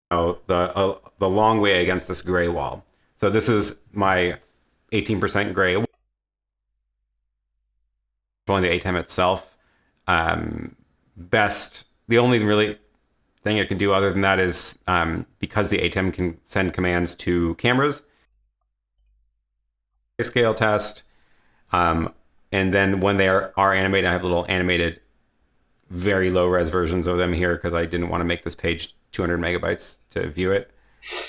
the long way against this gray wall. So this is my 18% gray. Only the ATEM itself. The only really thing it can do other than that is because the ATEM can send commands to cameras. Scale test. And then when they are animated, I have little animated, very low res versions of them here because I didn't want to make this page 200 megabytes to view it.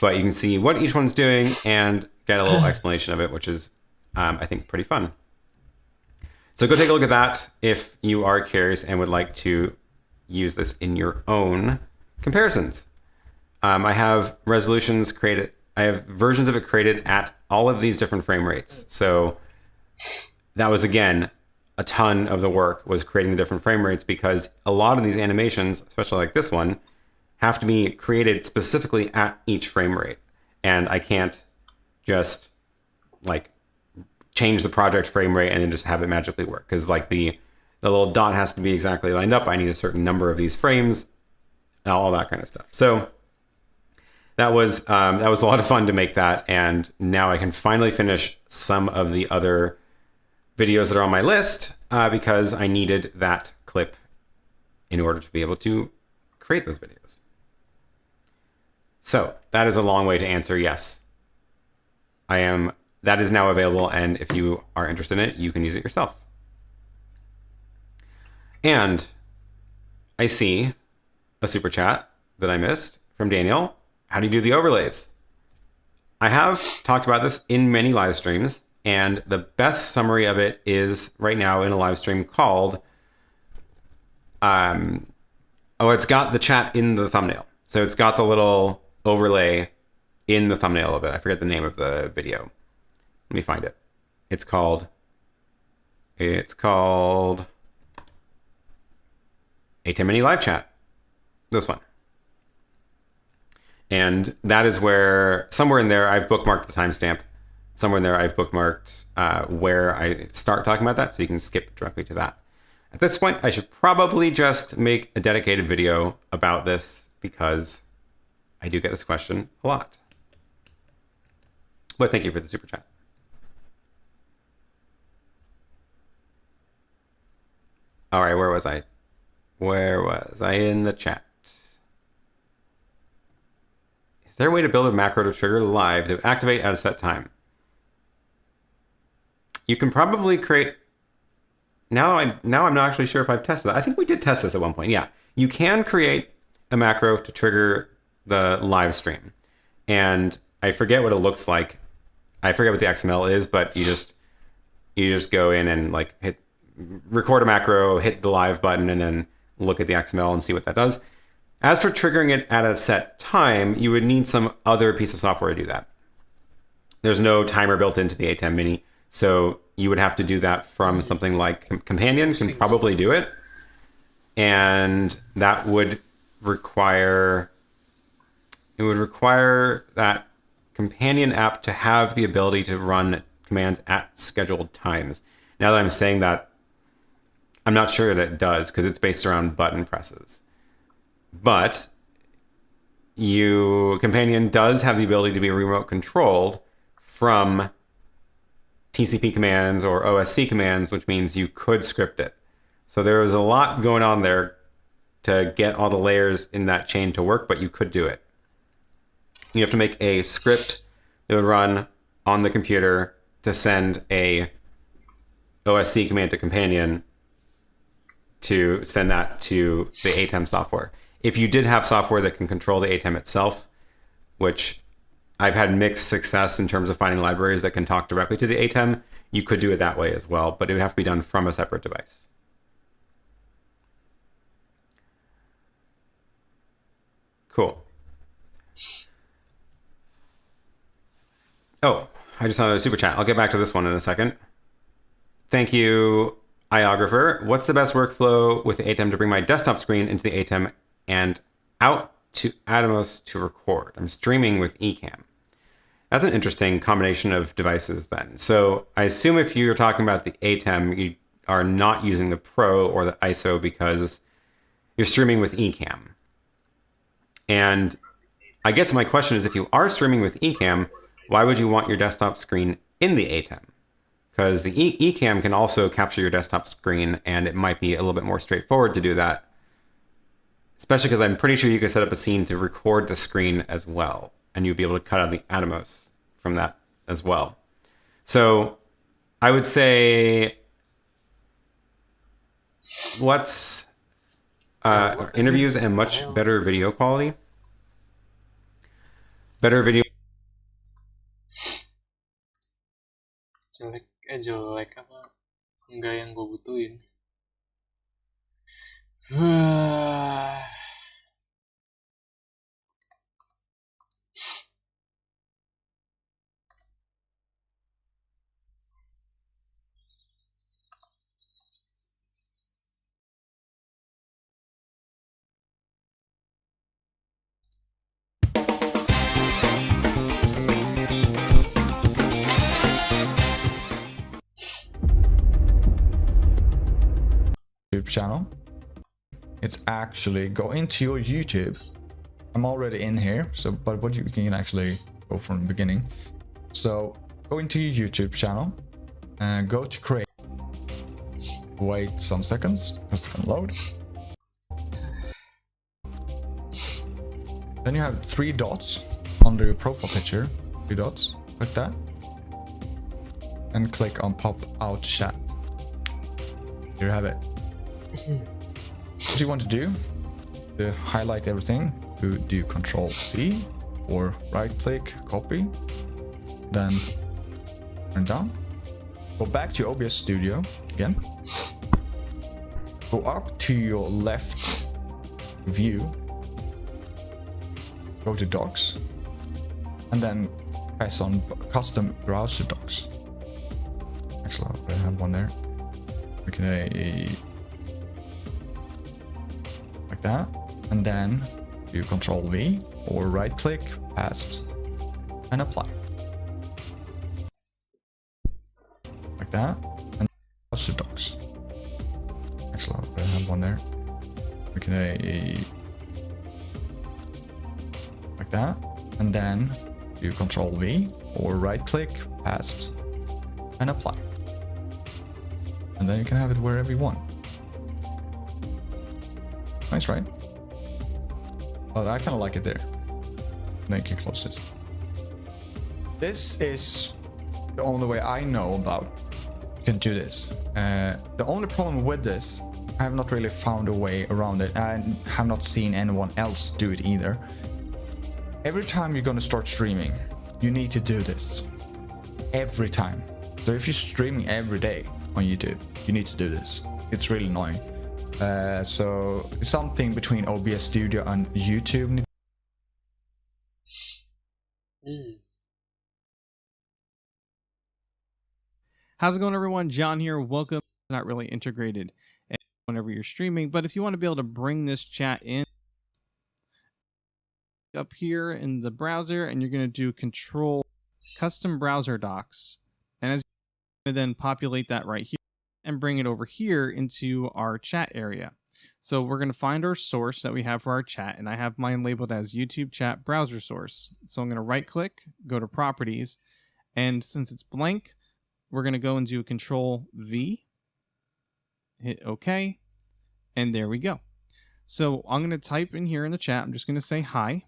But you can see what each one's doing and get a little explanation of it, which is, I think, pretty fun. So go take a look at that if you are curious and would like to use this in your own comparisons. I have resolutions created. I have versions of it created at all of these different frame rates. So that was, again, a ton of the work was creating the different frame rates because a lot of these animations, especially like this one, have to be created specifically at each frame rate. And I can't just like change the project frame rate and then just have it magically work. Because like the little dot has to be exactly lined up. I need a certain number of these frames, all that kind of stuff. So that was a lot of fun to make that. And now I can finally finish some of the other videos that are on my list because I needed that clip in order to be able to create those videos. So that is a long way to answer yes. That is now available, and if you are interested in it, you can use it yourself. And I see a super chat that I missed from Daniel. How do you do the overlays? I have talked about this in many live streams, and the best summary of it is right now in a live stream called, it's got the chat in the thumbnail. So it's got the little overlay in the thumbnail of it. I forget the name of the video. Let me find it. It's called ATEM Mini Live Chat. This one. And that is where, somewhere in there, I've bookmarked the timestamp. Somewhere in there, I've bookmarked where I start talking about that, so you can skip directly to that. At this point, I should probably just make a dedicated video about this because I do get this question a lot. But thank you for the super chat. All right, where was I? Where was I in the chat? Is there a way to build a macro to trigger live to activate at a set time? You can probably create... Now I'm not actually sure if I've tested that. I think we did test this at one point. Yeah, you can create a macro to trigger the live stream. And I forget what it looks like. I forget what the XML is, but you just go in and like record a macro, hit the live button, and then look at the XML and see what that does. As for triggering it at a set time, you would need some other piece of software to do that. There's no timer built into the ATEM Mini, so you would have to do that from something like Companion can probably do it. And that would require, that Companion app to have the ability to run commands at scheduled times. Now that I'm saying that, I'm not sure that it does because it's based around button presses. But Companion does have the ability to be remote controlled from TCP commands or OSC commands, which means you could script it. So there was a lot going on there to get all the layers in that chain to work, but you could do it. You have to make a script that would run on the computer to send a OSC command to Companion to send that to the ATEM software. If you did have software that can control the ATEM itself, which I've had mixed success in terms of finding libraries that can talk directly to the ATEM, you could do it that way as well, but it would have to be done from a separate device. Cool. Oh, I just saw another super chat. I'll get back to this one in a second. Thank you, Iographer. What's the best workflow with the ATEM to bring my desktop screen into the ATEM and out to Atomos to record? I'm streaming with Ecamm. That's an interesting combination of devices then. So I assume if you're talking about the ATEM, you are not using the Pro or the ISO because you're streaming with Ecamm. And I guess my question is, if you are streaming with Ecamm, why would you want your desktop screen in the ATEM? Because the Ecamm can also capture your desktop screen, and it might be a little bit more straightforward to do that. Especially because I'm pretty sure you could set up a scene to record the screen as well, and you'd be able to cut out the Atomos from that as well. So I would say, what's interviews and much better video quality? Better video. Jelek apa? Enggak yang gue butuhin. Channel. It's actually go into your YouTube. I'm already in here, so but what you can actually go from the beginning. So go into your YouTube channel and go to create. Wait some seconds, just gonna load. Then you have 3 dots under your profile picture. 3 dots, click that, and click on pop out chat. There you have it. What you want to do to highlight everything, do Control C or right click, copy, then turn down. Go back to OBS Studio again. Go up to your left view. Go to Docs, and then press on Custom Browser Docs. Actually, I have one there. Okay. Like that, and then do Control V or right click, paste, and apply. Like that, and browser docs. Actually, I have one there. Okay. Like that, and then do Control V or right click, paste, and apply. And then you can have it wherever you want. Nice, right? Oh, I kind of like it there. Then you can close this. This is the only way I know about you can do this. The only problem with this, I have not really found a way around it. I have not seen anyone else do it either. Every time you're gonna start streaming, you need to do this. Every time. So if you're streaming every day on YouTube, you need to do this. It's really annoying. So something between OBS Studio and YouTube. How's it going, everyone? John here. Welcome. It's not really integrated whenever you're streaming, but if you want to be able to bring this chat in up here in the browser, and you're going to do Control Custom Browser Docs, and as you then populate that right here and bring it over here into our chat area. So we're going to find our source that we have for our chat, and I have mine labeled as YouTube chat browser source. So I'm going to right click, go to properties, and since it's blank, we're going to go and do Control V, hit OK, and there we go. So I'm going to type in here in the chat, I'm just going to say hi,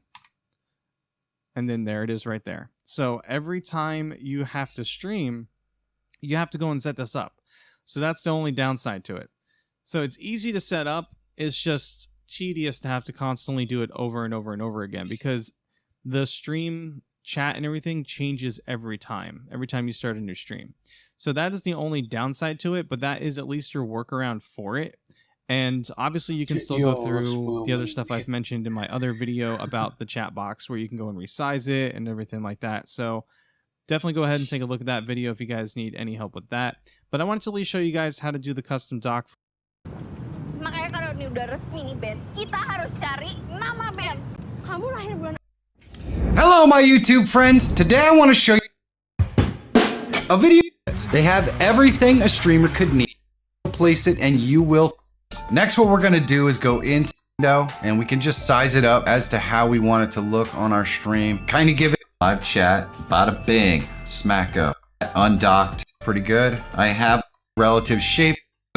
and then there it is right there. So every time you have to stream, you have to go and set this up. So that's the only downside to it. So it's easy to set up, it's just tedious to have to constantly do it over and over and over again, because the stream chat and everything changes every time you start a new stream. So that is the only downside to it, but that is at least your workaround for it. And obviously you can still go through the other stuff I've mentioned in my other video about the chat box, where you can go and resize it and everything like that. So definitely go ahead and take a look at that video if you guys need any help with that. But I wanted to at least show you guys how to do the custom doc. Makanya kalau ini udah resmi nih band, kita harus cari nama band. Kamu lahir bulan. Hello my YouTube friends, today I want to show you a video. They have everything a streamer could need. Place it and you will. Next what we're going to do is go into window, and we can just size it up as to how we want it to look on our stream. Kind of give it live chat, bada bing, smacko, undocked, pretty good. I have relative shape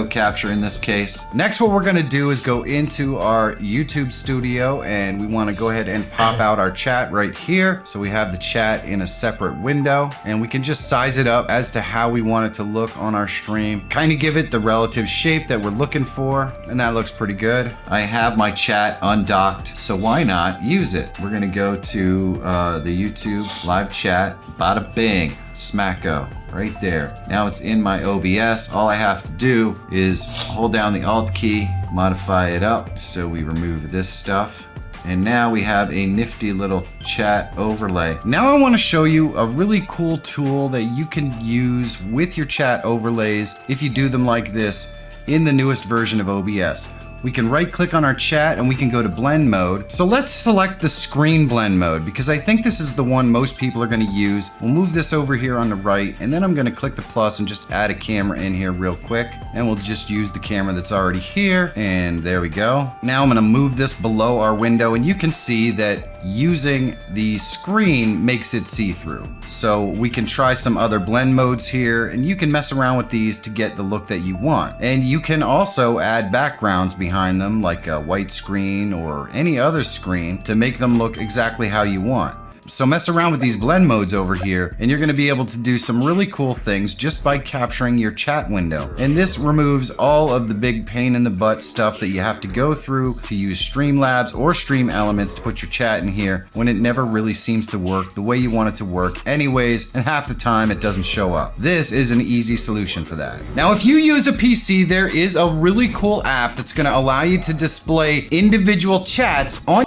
capture in this case. Next, what we're going to do is go into our YouTube studio, and we want to go ahead and pop out our chat right here. So we have the chat in a separate window, and we can just size it up as to how we want it to look on our stream. Kind of give it the relative shape that we're looking for, and that looks pretty good. I have my chat undocked, so why not use it? We're going to go to the YouTube live chat, bada bing, smacko. Right there. Now it's in my OBS. All I have to do is hold down the Alt key, modify it up. So we remove this stuff. And now we have a nifty little chat overlay. Now I want to show you a really cool tool that you can use with your chat overlays if you do them like this in the newest version of OBS. We can right click on our chat and we can go to blend mode. So let's select the screen blend mode because I think this is the one most people are going to use. We'll move this over here on the right, and then I'm going to click the plus and just add a camera in here real quick. And we'll just use the camera that's already here. And there we go. Now I'm going to move this below our window, and you can see that using the screen makes it see-through. So we can try some other blend modes here, and you can mess around with these to get the look that you want. And you can also add backgrounds behind them, like a white screen or any other screen, to make them look exactly how you want. So mess around with these blend modes over here, and you're going to be able to do some really cool things just by capturing your chat window. And this removes all of the big pain in the butt stuff that you have to go through to use Streamlabs or Stream Elements to put your chat in here when it never really seems to work the way you want it to work anyways, and half the time it doesn't show up. This is an easy solution for that. Now, if you use a PC, there is a really cool app that's going to allow you to display individual chats on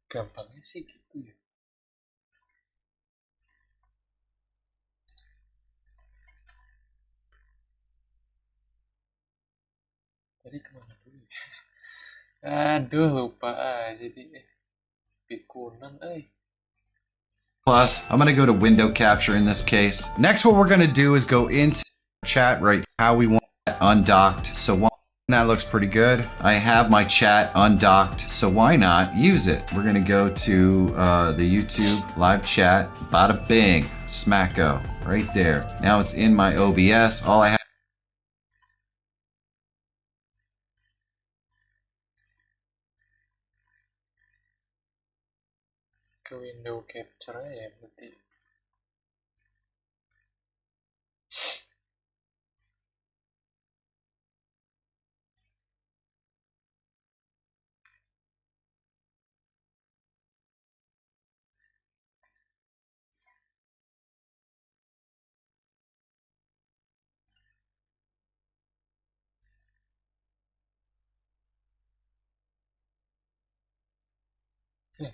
Gampangnya sih gitu ya. Tadi kemana dulu ya? Aduh, lupa aja deh. Pikunan, Plus. I'm going to go to window capture in this case. Next, what we're going to do is go into chat right how we want it undocked. So that looks pretty good. I have my chat undocked, so why not use it? We're going to go to the YouTube live chat, bada bing, smacko, right there. Now it's in my OBS. All I have ke window capture ya berarti.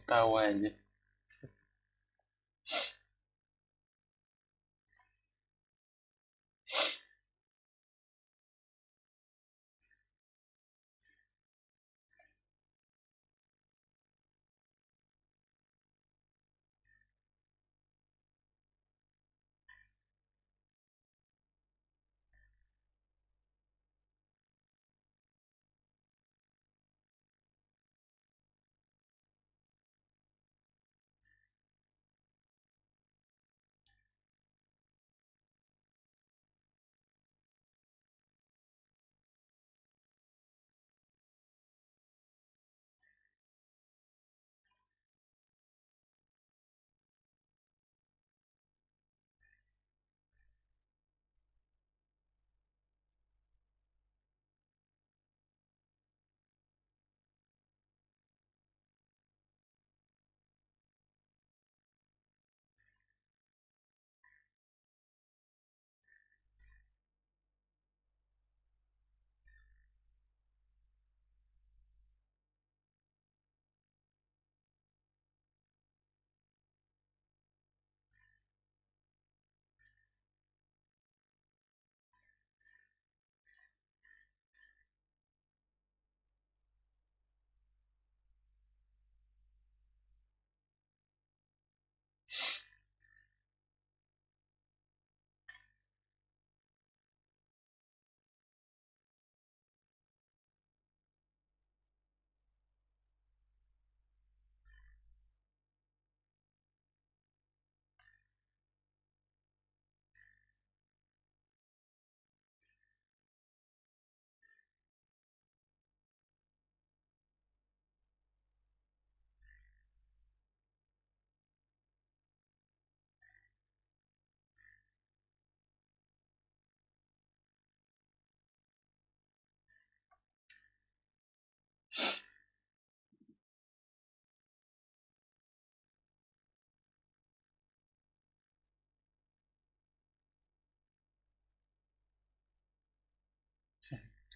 Tahu aja.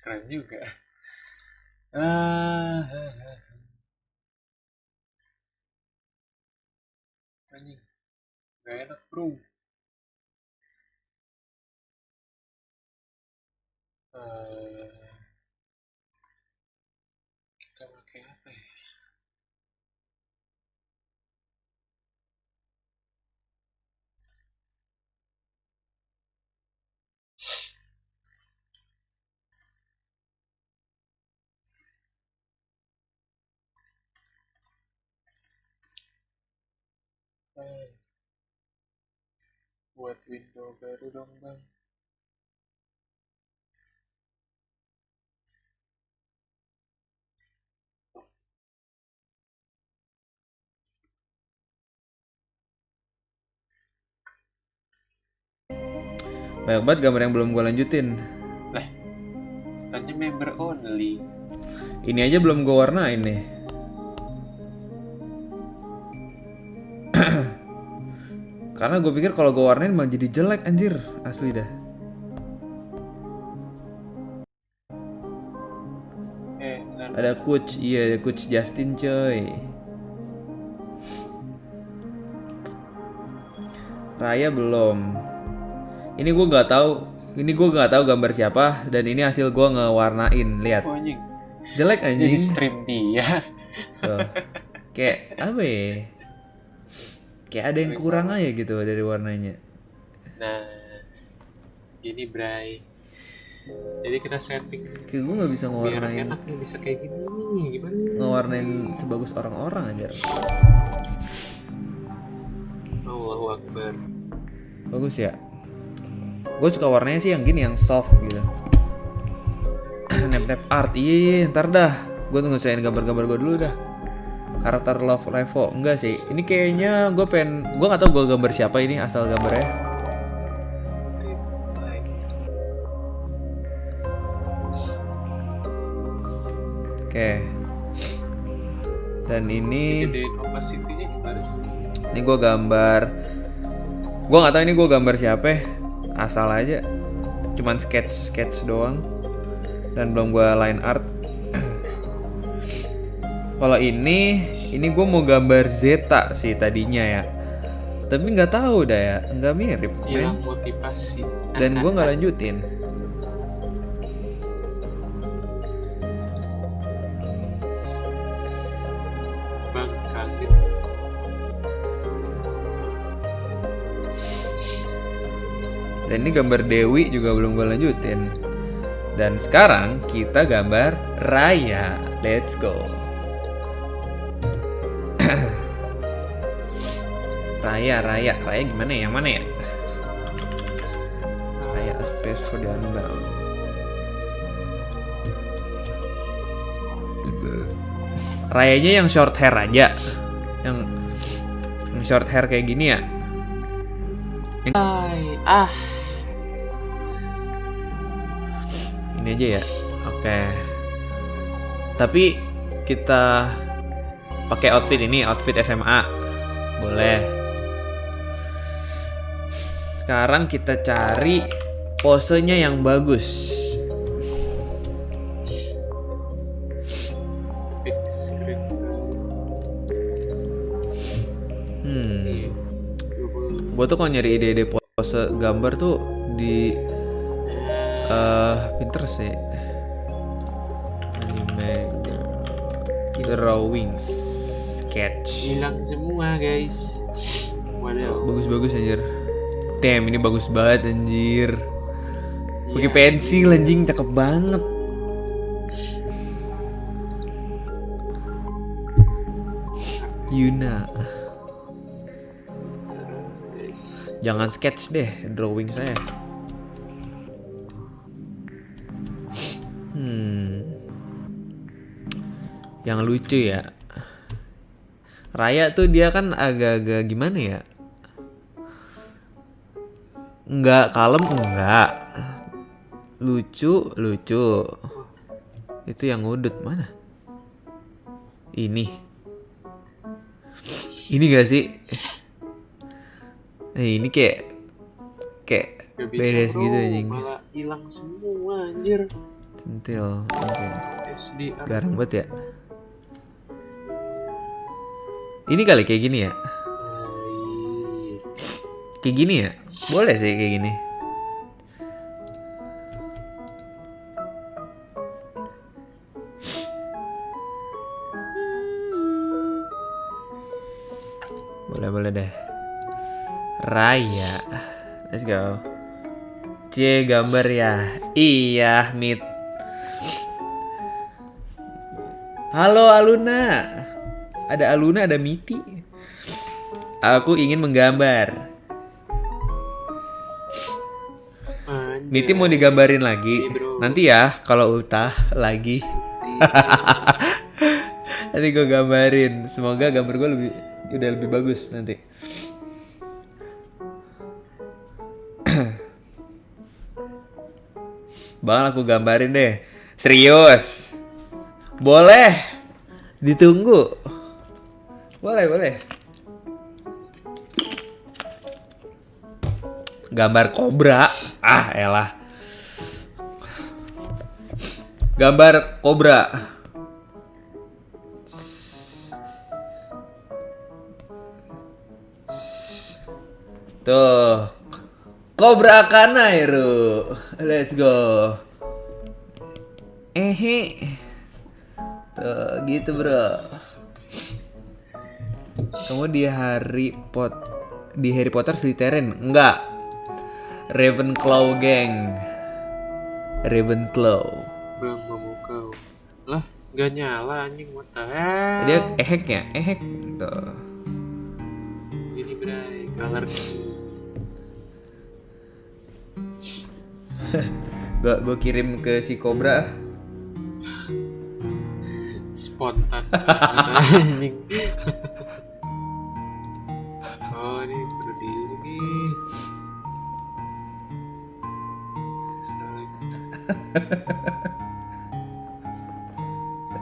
Keren juga. Ah, anjing, gak enak bro. Kita pakai apa ya? Buat window baru dong bang. Banyak banget gambar yang belum gue lanjutin. Lah, katanya member only. Ini aja belum gue warnain nih. Karena gue pikir kalau gue warnain malah jadi jelek anjir, asli dah. Ada coach, iya ada coach Justin coy. Raya belum. Ini gue nggak tahu gambar siapa dan ini hasil gue ngewarnain, lihat. Oh, anjing. Jelek anjing. Ini stream dia. Tuh. Kayak apa ya? Kayak ada yang kurang aja gitu dari warnanya. Nah, ini Bray. Jadi kita setting. Kayak gue nggak bisa Biar ngewarnain. enak nih, bisa kayak gini. Gimana? Ngewarnain sebagus orang-orang aja. Allahu Akbar. Bagus ya. Gue suka warnanya sih yang gini, yang soft gitu. Nep-nep art. Iya, ntar dah. Gue tunggu saya gambar-gambar gue dulu dah. Karakter Love Revo. Enggak sih. Ini kayaknya gue nggak tahu gue gambar siapa ini asal gambarnya. Oke. Dan ini Gedein opacity-nya gimana sih? ini gue gambar. Gue nggak tahu ini gue gambar siapa. Asal aja. Cuman sketch doang. Dan belum gue line art. Kalau ini gue mau gambar Zeta sih tadinya ya. Tapi nggak tahu dah ya, nggak mirip. Hilang motivasi. Dan gue nggak lanjutin. Bang kaget. Dan ini gambar Dewi juga belum gue lanjutin. Dan sekarang kita gambar Raya. Let's go. Raya gimana ya? Yang mana ya? Raya, a space for the unbound. Rayanya yang short hair aja. Yang short hair kayak gini ya. Ini aja ya. Oke. Tapi kita pakai outfit ini, outfit SMA. Boleh. Sekarang kita cari posenya yang bagus. Big screen. Gue tuh kalau nyari ide-ide pose gambar tuh di Pinterest sih. Anime drawings, sketch. Hilang semua guys. Waduh. Bagus-bagus anjir. Damn, ini bagus banget anjir. Pakai Iya. pensil anjing, cakep banget. Yuna. Jangan sketch deh, drawing saya. Yang lucu ya. Raya tuh dia kan agak-agak gimana ya? Enggak kalem, enggak. Lucu. Itu yang ngudut mana? Ini gak sih? Ini kayak Gak bisa, beres bro. gitu anjing. Malah hilang semua anjir. Centil. Oke. SDR. Garang banget ya. Ini kali kayak gini ya. Kayak gini ya. Boleh sih kayak gini. Boleh deh. Raya. Let's go. C gambar ya. Iya, Meot. Halo Aluna. Ada Aluna, ada Miti. Aku ingin menggambar. Miti mau digambarin lagi. Nanti ya kalau ultah lagi. Nanti gue gambarin. Semoga gambar gue udah lebih bagus nanti. Bang, aku gambarin deh. Serius. Boleh. Ditunggu. Boleh. Gambar kobra. Ah, elah. Gambar kobra. Tuh. Kobra Kanairu. Let's go. Tuh, gitu bro. Kamu di Harry Potter Slytherin? Enggak. Ravenclaw gang. Ravenclaw. Bang memukau. Lah, gak nyala anjing, what the hell? Dia eheknya, ehek. Tuh. Ini bray, color key. Gue kirim ke si Cobra. Spontan anjing. Oh, ini berdiri nih.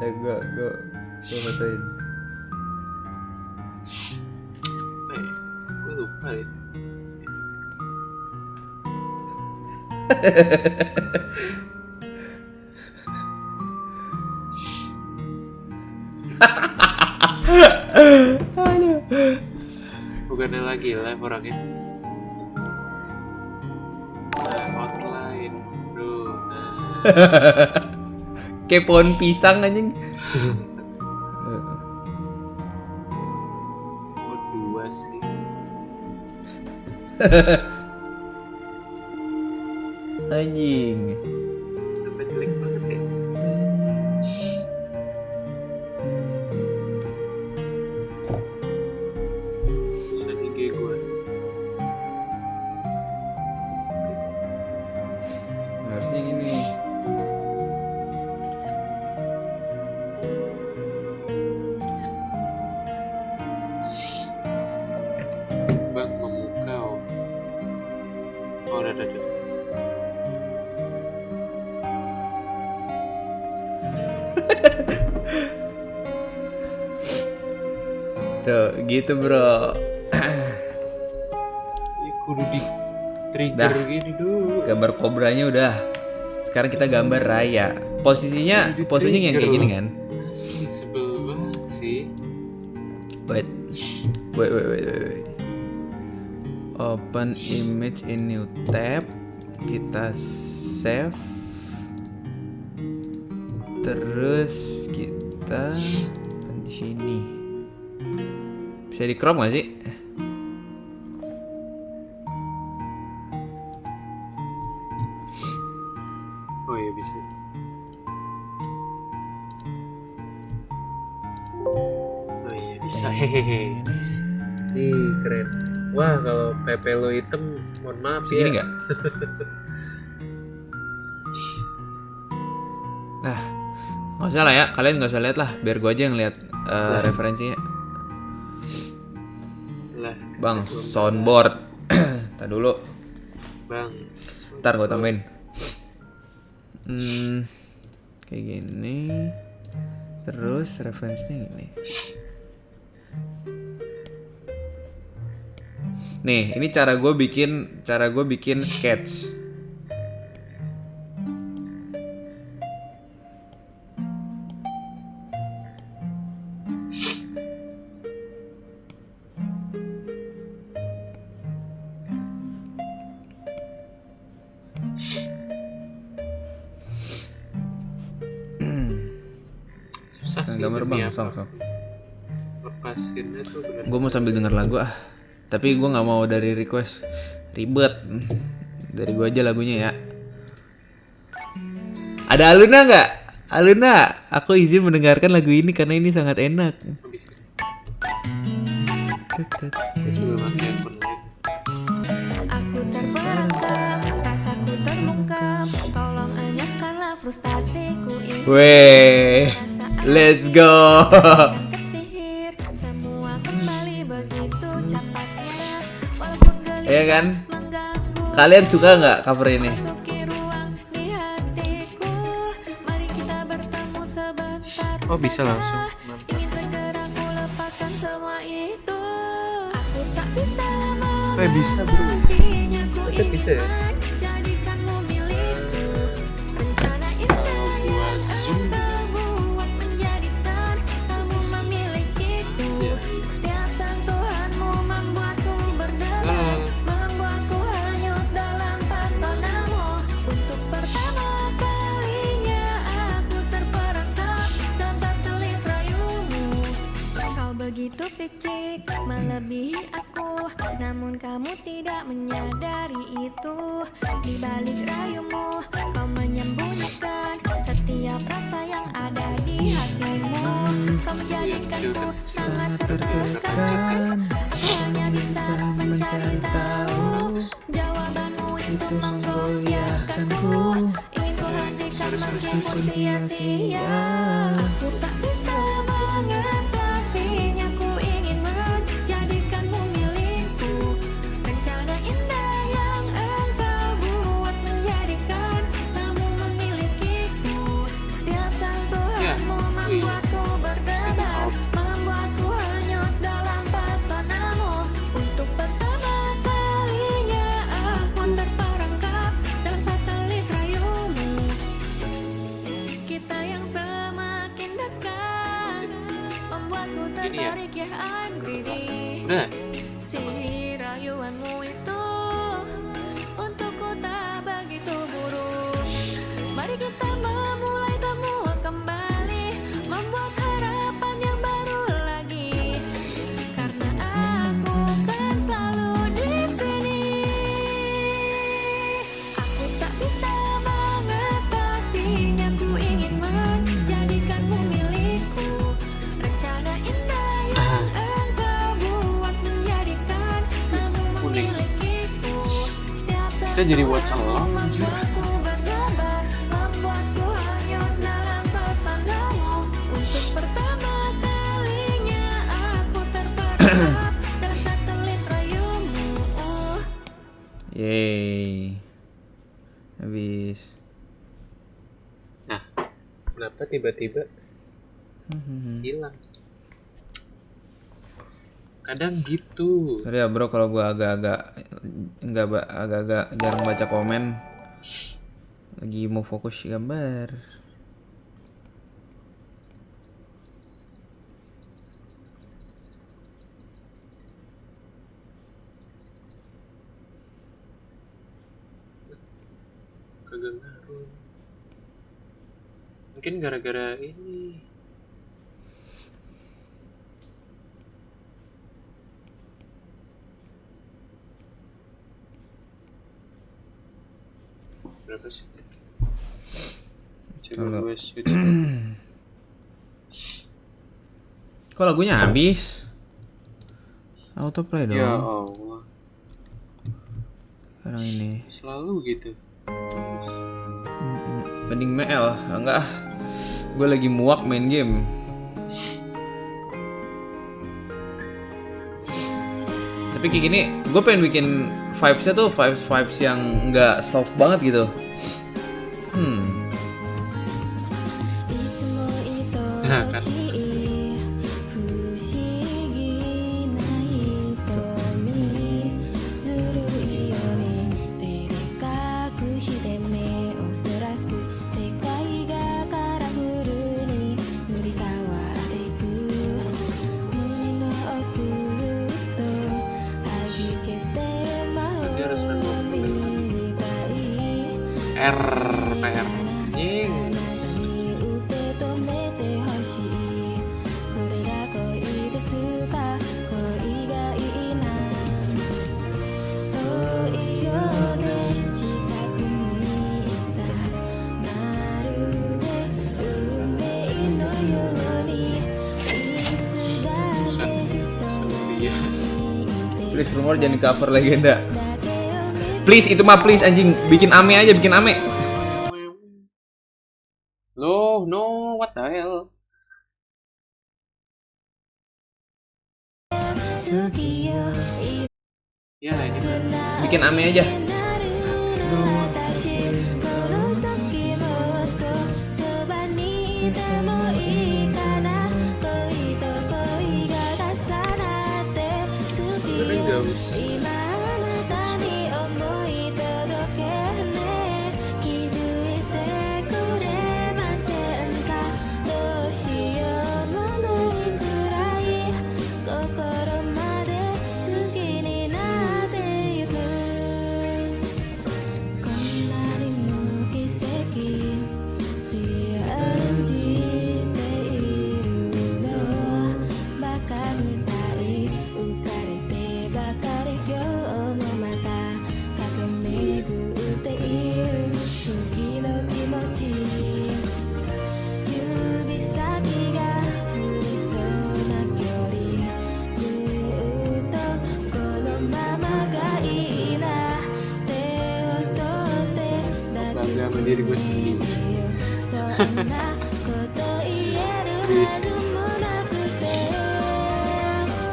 Gue fotoin. Gue lupa deh. Bukannya lagi live orangnya. Outline bro. Kayak pohon pisang anjing. Oh, dua sih. Anjing. Kenapa jelek banget ya? Bisa IG gue. Harusnya gini. Bang memukau. Oh, ada. Tuh, gitu bro. Ya, kudu di trigger Dah. gini dulu. Gambar kobranya udah. Sekarang kita gambar raya. Posisinya yang kayak gini kan? Asli sebel banget sih. Wait. Open image in new tab. Kita save. Terus kita di sini. Bisa di crop gak sih? Oh iya bisa. Oh iya bisa. Hehehe. Nih keren. Wah kalau PP lo hitam, mohon maaf Segini ya. nggak? Nah, nggak usah lah ya. Kalian nggak usah lihat lah. Biar gue aja yang lihat referensinya. Lah, Bang, soundboard. Tar dulu. Bang. Ntar gue tambahin. Kayak gini. Terus referensinya gini. Nih, ini cara gue bikin sketch. Asli gambar demi bang, apa? sok. Lepasinnya tuh bener. Gue mau sambil denger lagu ah. Tapi gue nggak mau dari request ribet. Dari gue aja lagunya ya. Ada Aluna nggak? Aluna, aku izin mendengarkan lagu ini karena ini sangat enak. Habis ini. Aku coba pakai handphone lain. Aku terperangkap, rasaku terbungkam. Tolong enyahkanlah frustasiku ini. Weh, let's go. Tersihir, semua kembali begitu cepatnya. Walaupun gelisah Iya kan? mengganggu. Kalian suka nggak cover ini? Masuki ruang di hatiku. Mari kita bertemu sebentar. Oh bisa langsung. Mantap. Ingin segera ku lepaskan semua itu. Aku tak bisa Bisa bro. mengatasinya. Ku Tetep bisa ya? ingin menjadikanmu milikku. Rencana indah Gua zoom juga. terbuat menjadikan kamu memilikiku. Setiap sentuhanmu membuatku berdebar, membuatku hanyut dalam pesonamu. Untuk pertama kalinya aku terperangkap dalam satelit rayumu. Kau begitu picik, melebihi aku, namun kamu tidak menyadari itu. Di balik rayumu, kau menyembunyikan setiap rasa yang ada di hatimu. Kau menjadikanku sangat tertekan. Aku hanya bisa mencari tahu jawabanmu itu menggoyahkanku. Ingin ku hentikan bagimu sia-sia. Aku tak bisa mengatasinya. Ku ingin menjadikanmu milikku. Rencana indah yang engkau buat menjadikan kamu memilikiku. Setiap sentuhanmu membuatku berdebar, membuatku hanyut dalam pesonamu. Untuk pertama kalinya aku terperangkap dalam satelit rayumu. Kita yang semakin dekat membuatku tertarik ya Andri. Udah. Si rayuanmu itu untukku tak begitu buruk. Mari kita memulai semua kembali, membuat harapan yang baru lagi. Karena aku kan selalu di sini. Aku tak bisa mengatasinya. Ku ingin menjadikanmu milikku. Rencana indah yang engkau buat menjadikan kamu memilikiku. Setiap Kita jadi watch along. membuatku berdebar, membuatku hanyut dalam pesonamu. Untuk pertama kalinya aku terperangkap dalam satelit rayumu. Yeay. Habis. Nah, kenapa tiba-tiba hilang? Kadang gitu. Sorry ya bro kalau gua agak-agak agak-agak jarang baca komen. Lagi mau fokus gambar. Kagak ngaruh. Mungkin gara-gara ini. Berapa sih? Coba Kalau- gue switch. Kok lagunya habis? Autoplay dong. Ya Allah, Sekarang ini. selalu gitu. Mending ML, enggak ah. Gue lagi muak main game. Tapi kayak gini, gue pengen bikin vibes-nya tuh vibes yang nggak soft banget gitu. Nah, kan. Dia harus PR. Nying. Iya. Please rumor jangan di cover legenda. Please itu mah please anjing, bikin ame aja, bikin ame. Loh, no, what the hell? Ya, ini mah. Bikin ame aja. Sebenarnya nggak usah. Bangga sama diri gue sendiri. Please.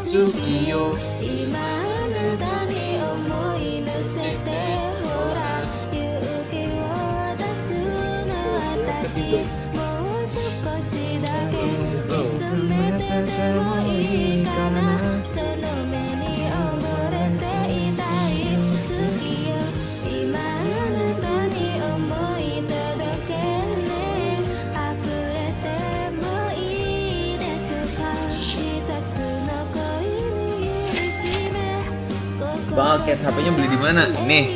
Sukiyo. Bang, case HP-nya beli di mana? Nih.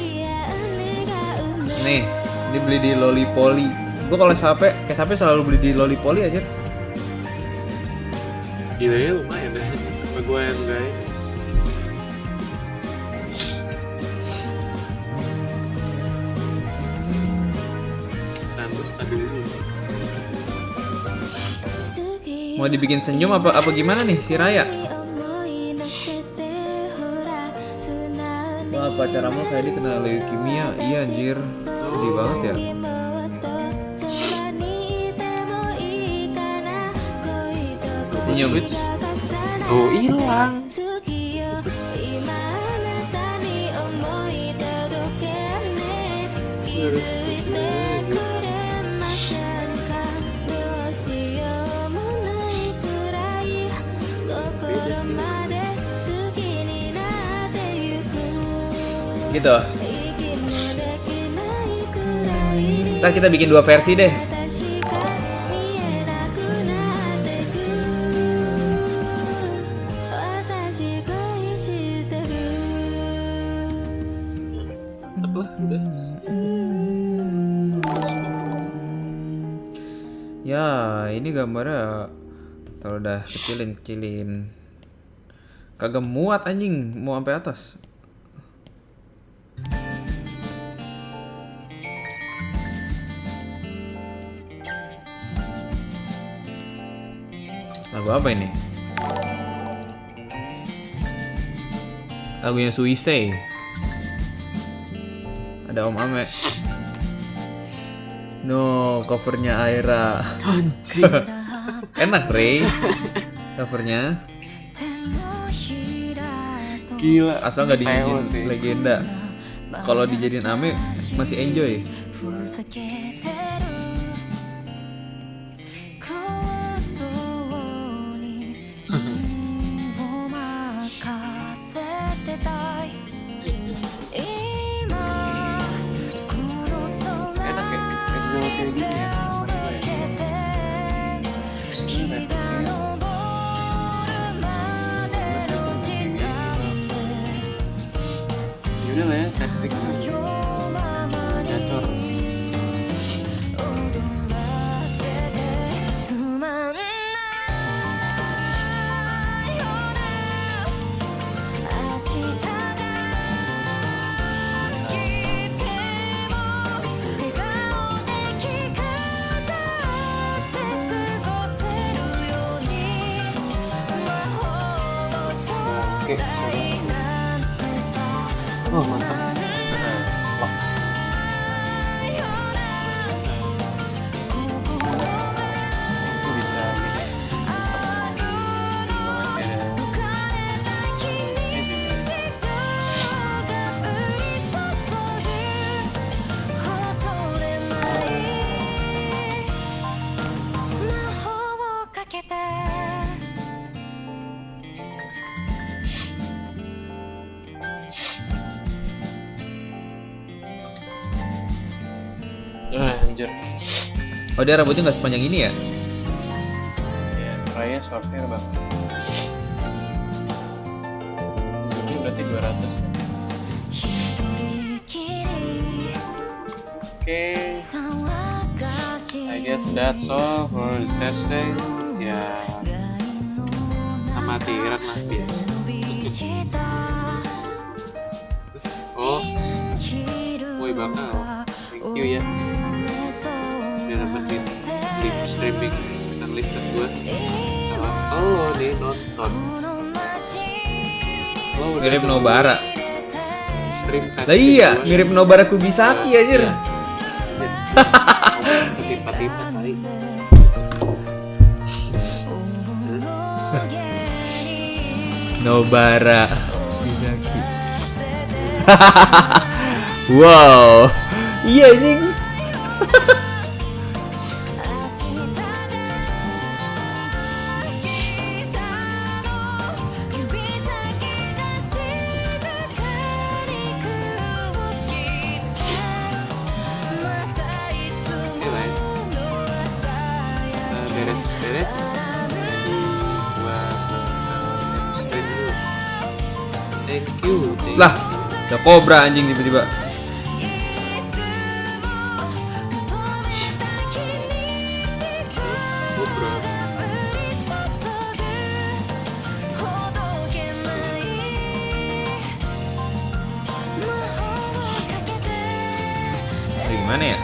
Nih, ini beli di Lollipoli. Gua kalau case HP selalu beli di Lollipoli aja. Gila ya, lumayan deh. Sama gue yang enggak ini. Terus stabil dulu. Mau dibikin senyum apa gimana nih si Raya? Wah, pacarmu kayak dia kena leukemia. Iya anjir. Sedih banget ya. Senyum. Oh, hilang. Terus Gitu. Ntar kita bikin 2 versi deh. mantep lah, udah. Ya, ini gambarnya kalau udah kecilin. Kagak muat anjing, mau sampai atas. Lagu apa ini? Lagunya Suisei. Ada Om Ame. No, covernya Aira. Anjing. Enak, Rey. Covernya. Gila. Asal nggak Teo dijadiin sih. legenda. Kalau dijadiin Ame masih enjoy. Enak ya, kayak gini ya. Kemarin gue ya. Ini revisinya. Yaudah lah ya, testing dulu. Gacor. Oke, oh mantap. Lock. Ini bisa gini. Masih ada. Ini juga. Anjir. Oh, dia rambutnya nggak sepanjang ini ya? Ya, Raya short hair bang. Ini berarti 200 ya. Oke. I guess that's all for the testing. Ya, amatiran lah biasa. Oh, woi bakal. Thank you ya. Udah dapetin link streaming dengan listed gue. Oh, nih nonton. Oh, Mirip Nobara. Stream Lah iya, mirip Nobara Kubisaki anjir. Tiba-tiba kali. Nobara Kubisaki. Wow. Iya anjing. Beres-beres. Gua stream dulu. Thank you. Lah, ada kobra anjing tiba-tiba. Gimana ya?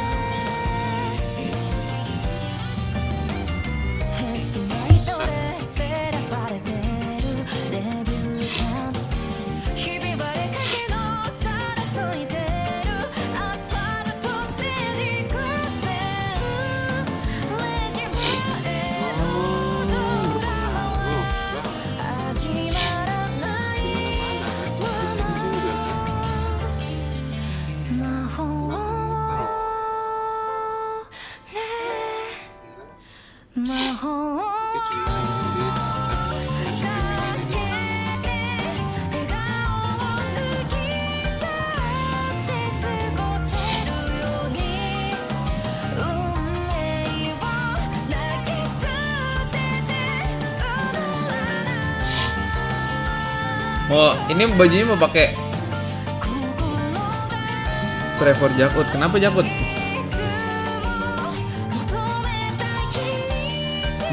Mau ini bajunya mau pakai Trevor Jakut. Kenapa Jakut?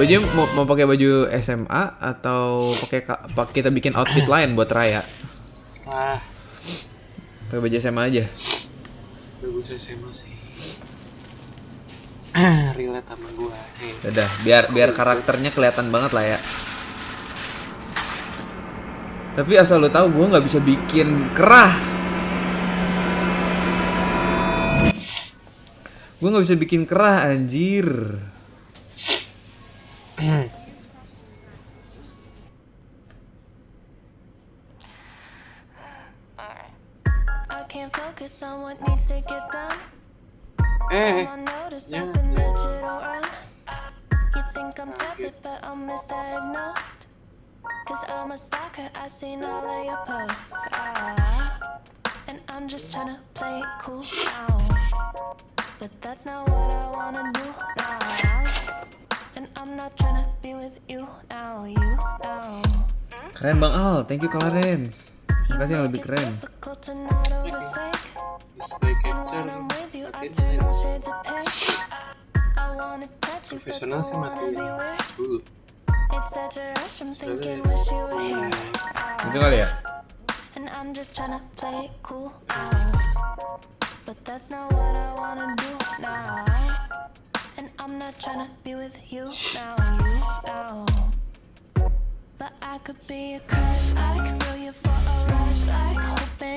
Bajunya mau pakai baju SMA atau pakai kita bikin outfit lain buat Raya? Ah, Pakai baju SMA aja. bagus SMA sih. Relate sama gua. Hey. Udah, biar karakternya kelihatan banget lah ya. Tapi asal lo tahu gue nggak bisa bikin kerah. Gue nggak bisa bikin kerah anjir. Cause I'm a stalker, I seen all of your posts. And I'm just tryna play it cool now. But that's not what I wanna do now. And I'm not tryna be with you now, you now. Keren Bang Al, thank you Clarence. Makasih yang lebih keren. Display capture, matiin profesional sih matiin dulu. Itu kali ya? And I'm just tryna play it cool now. But that's not what I wanna do now. And I'm not tryna be with you now, you now. But I could be a crush, I could feel you for a rush, like hoping